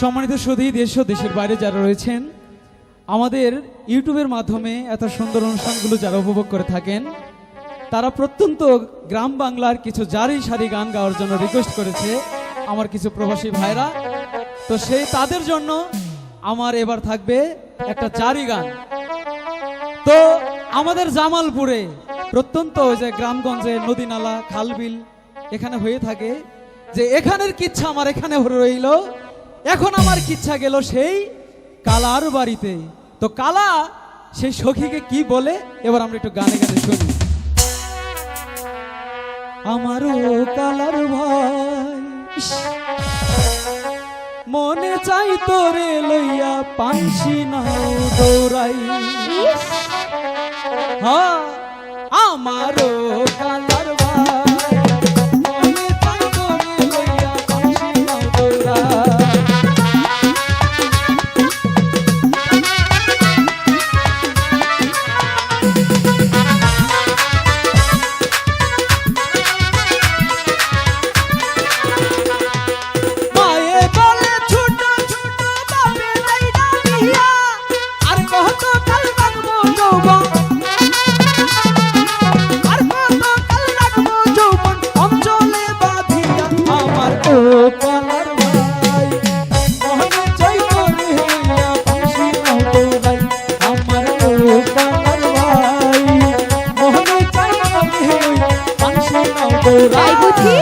সম্মানিত সুধী দেশ ও দেশের বাইরে যারা রয়েছেন, আমাদের ইউটিউবের মাধ্যমে এত সুন্দর অনুষ্ঠানগুলো যারা উপভোগ করে থাকেন, তারা প্রত্যন্ত গ্রাম বাংলার কিছু জারি সারি গান গাওয়ার জন্য রিকোয়েস্ট করেছে আমার কিছু প্রবাসী ভাইরা। তো সেই তাদের জন্য আমার এবার থাকবে একটা জারি গান। তো আমাদের জামালপুরে প্রত্যন্ত ওই যে গ্রামগঞ্জে নদী নালা খালবিল এখানে হয়ে থাকে, যে এখানের কিচ্ছা আমার এখানে রইল, এখন আমার কিচ্ছা গেল সেই কালার বাড়িতে। তো কালা সেই সখীকে কি বলে এবার আমরা একটু গানে গানে শুনি। আমারও কালার ভাই মনে চাই তোরে লইয়া পানসি নাও দৌড়াই, হ্যাঁ আমারও কালার ভাই মনে চাই তোরে লইয়া পানসি নাও দৌড়াই। তাই বুঝি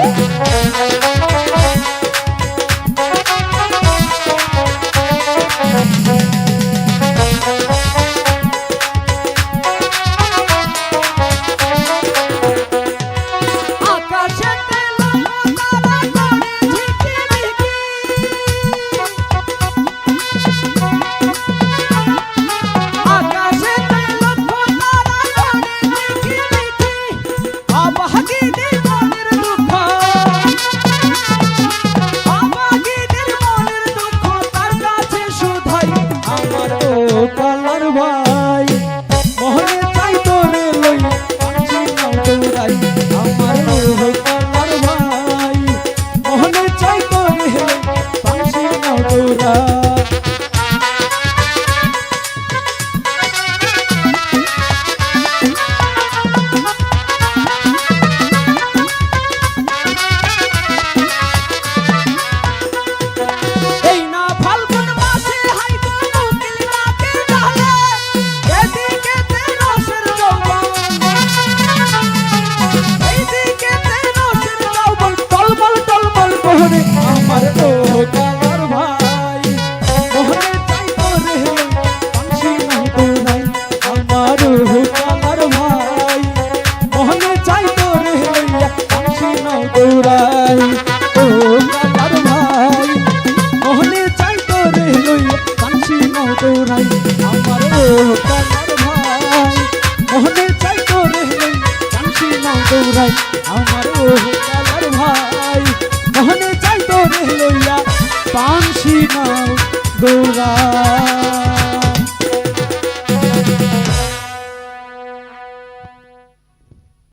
আমার ও কালার ভাই মনে চাই তোরে লইয়া পানসি নাও দৌড়াই।